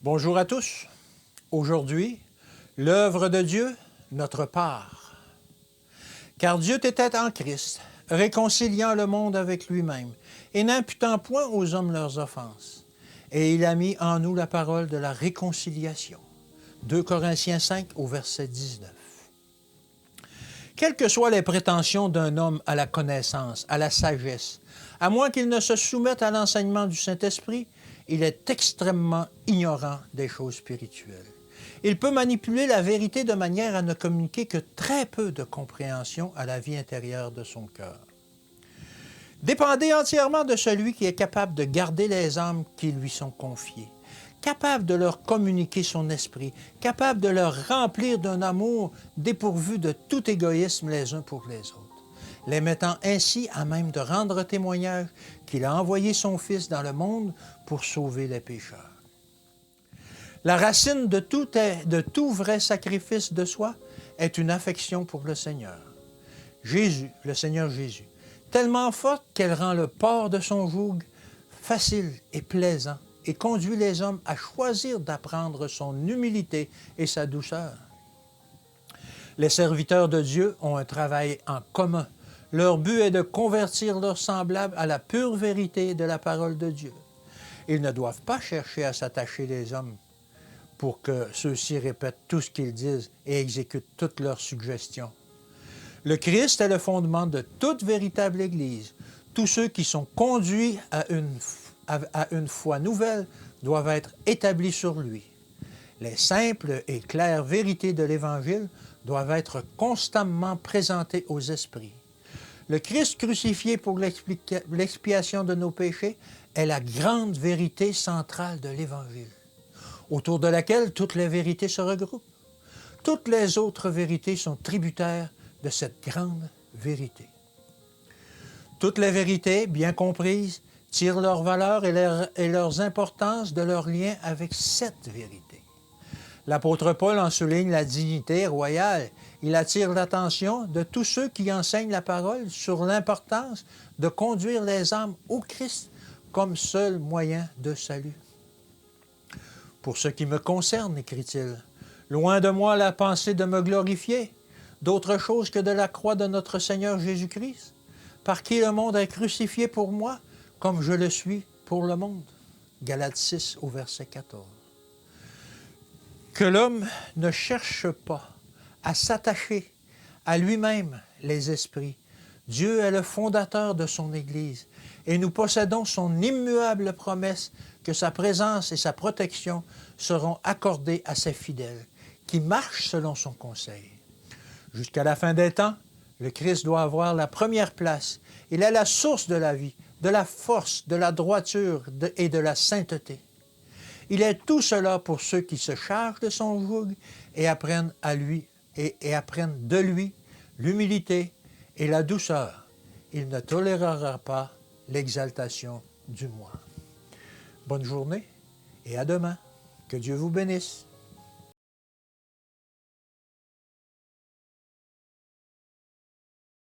Bonjour à tous. Aujourd'hui, l'œuvre de Dieu, notre part. Car Dieu était en Christ, réconciliant le monde avec lui-même et n'imputant point aux hommes leurs offenses. Et il a mis en nous la parole de la réconciliation. 2 Corinthiens 5 au verset 19. Quelles que soient les prétentions d'un homme à la connaissance, à la sagesse, à moins qu'il ne se soumette à l'enseignement du Saint-Esprit, il est extrêmement ignorant des choses spirituelles. Il peut manipuler la vérité de manière à ne communiquer que très peu de compréhension à la vie intérieure de son cœur. Dépendez entièrement de celui qui est capable de garder les âmes qui lui sont confiées, capable de leur communiquer son esprit, capable de leur remplir d'un amour dépourvu de tout égoïsme les uns pour les autres, les mettant ainsi à même de rendre témoignage qu'il a envoyé son Fils dans le monde pour sauver les pécheurs. La racine de tout vrai sacrifice de soi est une affection pour le Seigneur. Jésus, le Seigneur Jésus, tellement forte qu'elle rend le port de son joug facile et plaisant et conduit les hommes à choisir d'apprendre son humilité et sa douceur. Les serviteurs de Dieu ont un travail en commun. Leur but est de convertir leurs semblables à la pure vérité de la parole de Dieu. Ils ne doivent pas chercher à s'attacher les hommes pour que ceux-ci répètent tout ce qu'ils disent et exécutent toutes leurs suggestions. Le Christ est le fondement de toute véritable Église. Tous ceux qui sont conduits à une foi nouvelle doivent être établis sur lui. Les simples et claires vérités de l'Évangile doivent être constamment présentées aux esprits. Le Christ crucifié pour l'expiation de nos péchés est la grande vérité centrale de l'Évangile, autour de laquelle toutes les vérités se regroupent. Toutes les autres vérités sont tributaires de cette grande vérité. Toutes les vérités, bien comprises, tirent leur valeur et leur importance de leur lien avec cette vérité. L'apôtre Paul en souligne la dignité royale. Il attire l'attention de tous ceux qui enseignent la parole sur l'importance de conduire les âmes au Christ comme seul moyen de salut. Pour ce qui me concerne, écrit-il, loin de moi la pensée de me glorifier, d'autre chose que de la croix de notre Seigneur Jésus-Christ, par qui le monde est crucifié pour moi, comme je le suis pour le monde. Galates 6 au verset 14. Que l'homme ne cherche pas à s'attacher à lui-même les esprits. Dieu est le fondateur de son Église et nous possédons son immuable promesse que sa présence et sa protection seront accordées à ses fidèles qui marchent selon son conseil. Jusqu'à la fin des temps, le Christ doit avoir la première place. Il est la source de la vie, de la force, de la droiture et de la sainteté. Il est tout cela pour ceux qui se chargent de son joug et apprennent apprennent de lui l'humilité et la douceur. Il ne tolérera pas l'exaltation du moi. Bonne journée et à demain. Que Dieu vous bénisse.